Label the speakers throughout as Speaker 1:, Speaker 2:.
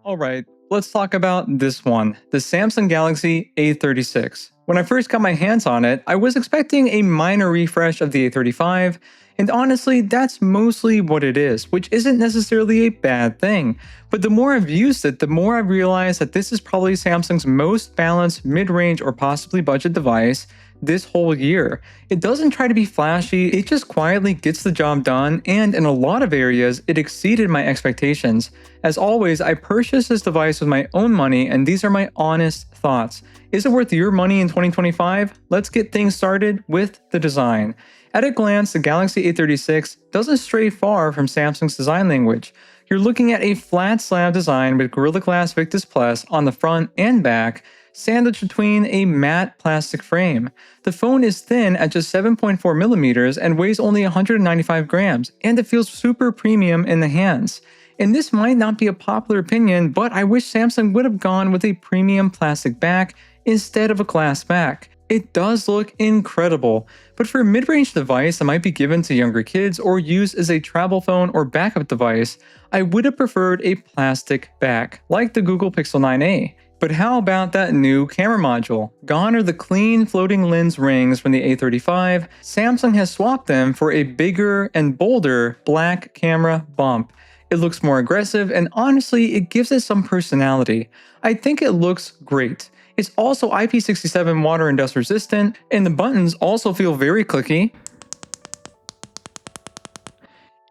Speaker 1: Alright, let's talk about this one, the Samsung Galaxy A36. When I first got my hands on it, I was expecting a minor refresh of the A35, and honestly, that's mostly what it is, which isn't necessarily a bad thing. But the more I've used it, the more I've realized that this is probably Samsung's most balanced mid-range or possibly budget device this whole year. It doesn't try to be flashy, it just quietly gets the job done, and in a lot of areas, it exceeded my expectations. As always, I purchased this device with my own money, and these are my honest thoughts. Is it worth your money in 2025? Let's get things started with the design. At a glance, the Galaxy A36 doesn't stray far from Samsung's design language. You're looking at a flat slab design with Gorilla Glass Victus Plus on the front and back, sandwiched between a matte plastic frame. The phone is thin at just 7.4 millimeters and weighs only 195 grams, and it feels super premium in the hands. And this might not be a popular opinion, but I wish Samsung would have gone with a premium plastic back instead of a glass back. It does look incredible, but for a mid-range device that might be given to younger kids or used as a travel phone or backup device, I would have preferred a plastic back, like the Google Pixel 9a. But how about that new camera module? Gone are the clean floating lens rings from the A35, Samsung has swapped them for a bigger and bolder black camera bump. It looks more aggressive, and honestly, it gives it some personality. I think it looks great. It's also IP67 water and dust resistant, and the buttons also feel very clicky.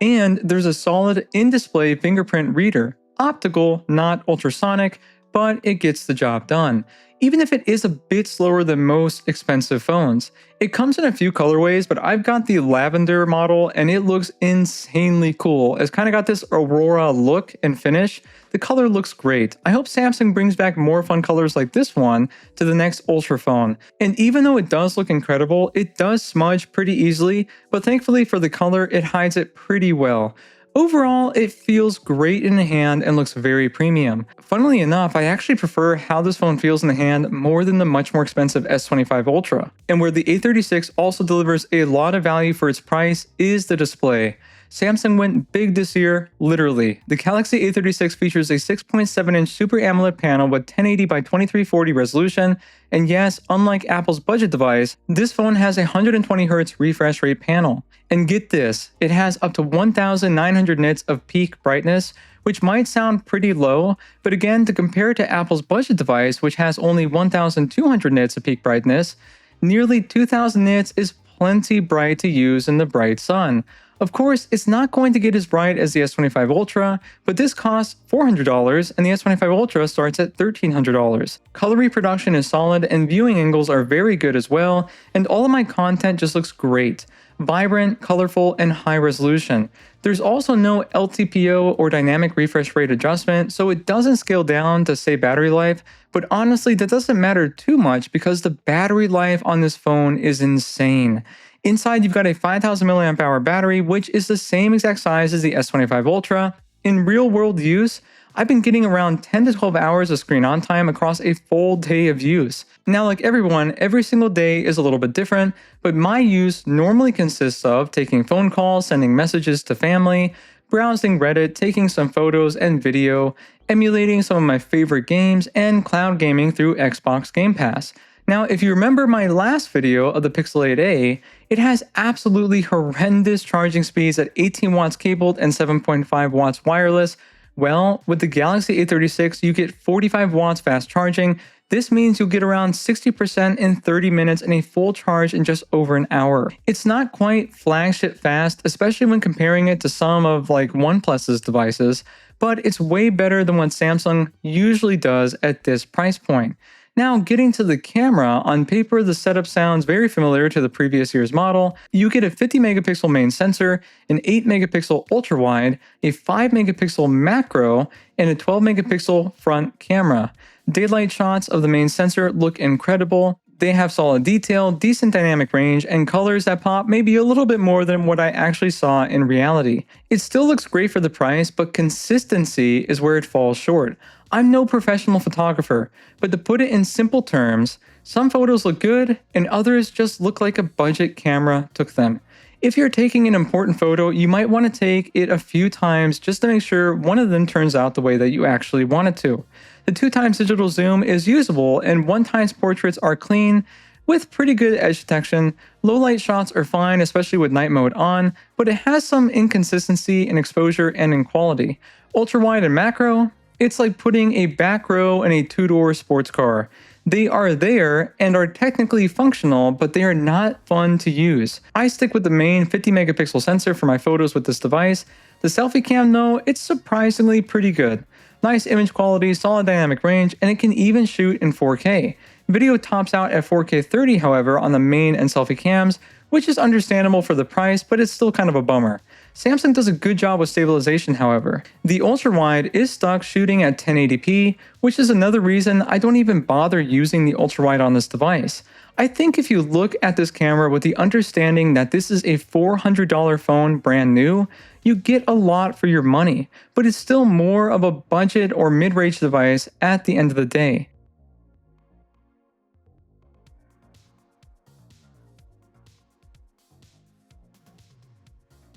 Speaker 1: And there's a solid in-display fingerprint reader. Optical, not ultrasonic, but it gets the job done, even if it is a bit slower than most expensive phones. It comes in a few colorways, but I've got the lavender model and it looks insanely cool. It's kind of got this aurora look and finish. The color looks great. I hope Samsung brings back more fun colors like this one to the next Ultra phone. And even though it does look incredible, it does smudge pretty easily, but thankfully for the color, it hides it pretty well. Overall, it feels great in the hand and looks very premium. Funnily enough, I actually prefer how this phone feels in the hand more than the much more expensive S25 Ultra. And where the A36 also delivers a lot of value for its price is the display. Samsung went big this year, literally. The Galaxy A36 features a 6.7-inch Super AMOLED panel with 1080 by 2340 resolution, and yes, unlike Apple's budget device, this phone has a 120Hz refresh rate panel. And get this, it has up to 1900 nits of peak brightness, which might sound pretty low, but again, to compare to Apple's budget device, which has only 1200 nits of peak brightness, nearly 2000 nits is plenty bright to use in the bright sun. Of course, it's not going to get as bright as the S25 Ultra, but this costs $400 and the S25 Ultra starts at $1,300. Color reproduction is solid and viewing angles are very good as well, and all of my content just looks great. Vibrant, colorful, and high resolution. There's also no LTPO or dynamic refresh rate adjustment, so it doesn't scale down to save battery life, but honestly that doesn't matter too much because the battery life on this phone is insane. Inside, you've got a 5000 mAh battery, which is the same exact size as the S25 Ultra. In real-world use, I've been getting around 10 to 12 hours of screen on time across a full day of use. Now, like everyone, every single day is a little bit different, but my use normally consists of taking phone calls, sending messages to family, browsing Reddit, taking some photos and video, emulating some of my favorite games, and cloud gaming through Xbox Game Pass. Now, if you remember my last video of the Pixel 8a, it has absolutely horrendous charging speeds at 18 watts cabled and 7.5 watts wireless. Well, with the Galaxy A36, you get 45 watts fast charging. This means you'll get around 60% in 30 minutes and a full charge in just over an hour. It's not quite flagship fast, especially when comparing it to some of OnePlus's devices, but it's way better than what Samsung usually does at this price point. Now, getting to the camera, on paper the setup sounds very familiar to the previous year's model. You get a 50 megapixel main sensor, an 8 megapixel ultra wide, a 5 megapixel macro, and a 12 megapixel front camera. Daylight shots of the main sensor look incredible. They have solid detail, decent dynamic range, and colors that pop maybe a little bit more than what I actually saw in reality. It still looks great for the price, but consistency is where it falls short. I'm no professional photographer, but to put it in simple terms, some photos look good and others just look like a budget camera took them. If you're taking an important photo, you might want to take it a few times just to make sure one of them turns out the way that you actually want it to. The 2x digital zoom is usable, and 1x portraits are clean with pretty good edge detection. Low light shots are fine, especially with night mode on, but it has some inconsistency in exposure and in quality. Ultra wide and macro, it's like putting a back row in a two-door sports car. They are there and are technically functional, but they are not fun to use. I stick with the main 50 megapixel sensor for my photos with this device. The selfie cam though, it's surprisingly pretty good. Nice image quality, solid dynamic range, and it can even shoot in 4K. Video tops out at 4K 30 however on the main and selfie cams, which is understandable for the price, but it's still kind of a bummer. Samsung does a good job with stabilization however. The ultra-wide is stuck shooting at 1080p, which is another reason I don't even bother using the ultra-wide on this device. I think if you look at this camera with the understanding that this is a $400 phone brand new, you get a lot for your money, but it's still more of a budget or mid-range device at the end of the day.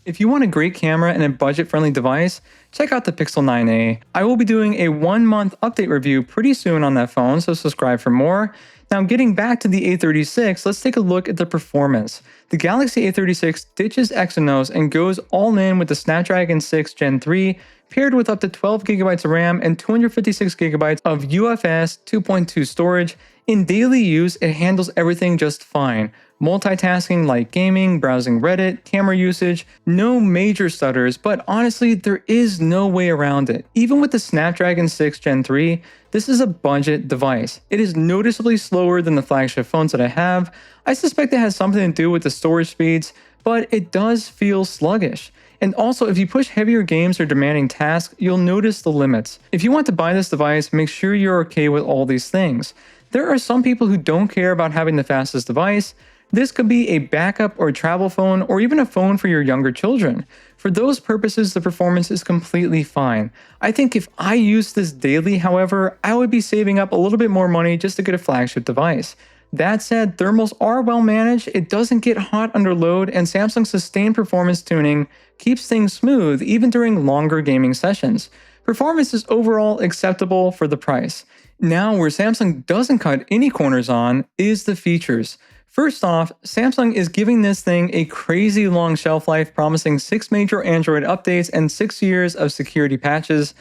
Speaker 1: If you want a great camera and a budget-friendly device, check out the Pixel 9a. I will be doing a 1-month update review pretty soon on that phone, so subscribe for more. Now getting back to the A36, let's take a look at the performance. The Galaxy A36 ditches Exynos and goes all in with the Snapdragon 6 Gen 3, paired with up to 12GB of RAM and 256GB of UFS 2.2 storage. In daily use, it handles everything just fine. Multitasking like gaming, browsing Reddit, camera usage, no major stutters, but honestly, there is no way around it. Even with the Snapdragon 6 Gen 3, this is a budget device. It is noticeably slower than the flagship phones that I have. I suspect it has something to do with the storage speeds, but it does feel sluggish. And also, if you push heavier games or demanding tasks, you'll notice the limits. If you want to buy this device, make sure you're okay with all these things. There are some people who don't care about having the fastest device. This could be a backup or travel phone or even a phone for your younger children. For those purposes, the performance is completely fine. I think if I used this daily, however, I would be saving up a little bit more money just to get a flagship device. That said, thermals are well managed, it doesn't get hot under load, and Samsung's sustained performance tuning keeps things smooth even during longer gaming sessions. Performance is overall acceptable for the price. Now, where Samsung doesn't cut any corners on is the features. First off, Samsung is giving this thing a crazy long shelf life, promising 6 major Android updates and 6 years of security patches.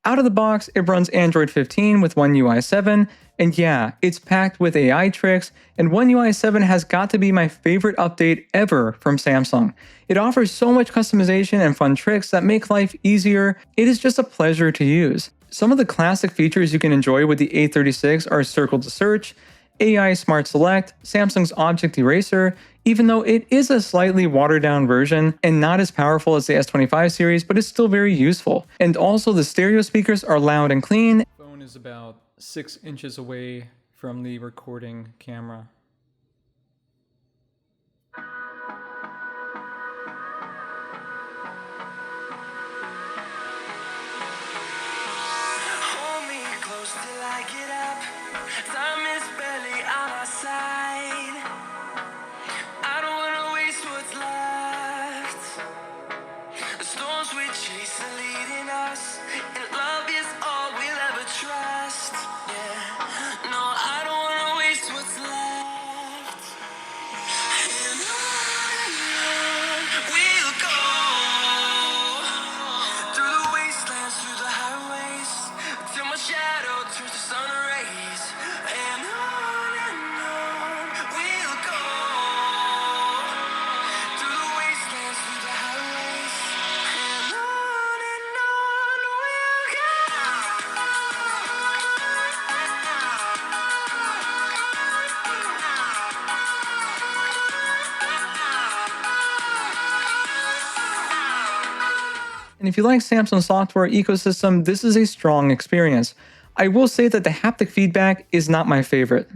Speaker 1: Out of the box, it runs Android 15 with One UI 7, and yeah, it's packed with AI tricks, and One UI 7 has got to be my favorite update ever from Samsung. It offers so much customization and fun tricks that make life easier. It is just a pleasure to use. Some of the classic features you can enjoy with the A36 are Circle to Search, AI Smart Select, Samsung's Object Eraser, even though it is a slightly watered down version and not as powerful as the S25 series, but it's still very useful. And also the stereo speakers are loud and clean. The phone is about 6 inches away from the recording camera.
Speaker 2: Hold me close till I get up. Time is barely on our side. I don't wanna waste what's left. The storms we chase are leading us, and love is all we'll ever trust. Yeah, no, I don't wanna waste what's left. And on we'll go, through the wastelands, through the highways, till my shadow turns to sun rays. And on we'll go, through the wastelands, through the highways. And on we'll go.
Speaker 1: And if you like Samsung's software ecosystem, this is a strong experience. I will say that the haptic feedback is not my favorite.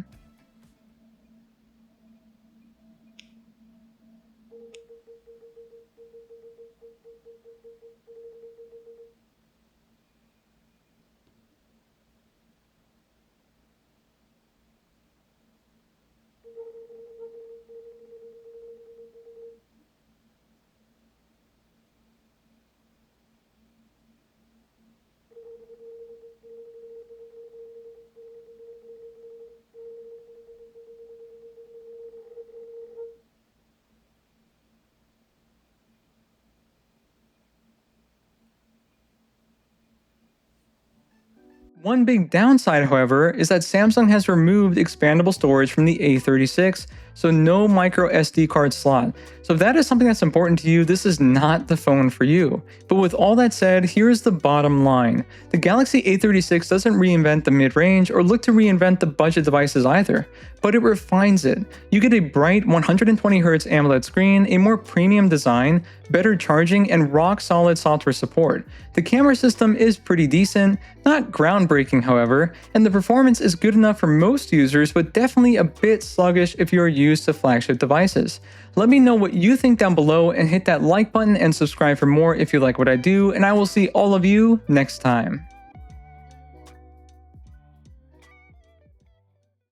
Speaker 1: One big downside, however, is that Samsung has removed expandable storage from the A36, so no micro SD card slot. So if that is something that's important to you, this is not the phone for you. But with all that said, here's the bottom line. The Galaxy A36 doesn't reinvent the mid-range or look to reinvent the budget devices either, but it refines it. You get a bright 120Hz AMOLED screen, a more premium design, better charging, and rock-solid software support. The camera system is pretty decent, not groundbreaking however, and the performance is good enough for most users, but definitely a bit sluggish if you are used to flagship devices. Let me know what you think down below and hit that like button and subscribe for more if you like what I do, and I will see all of you next time.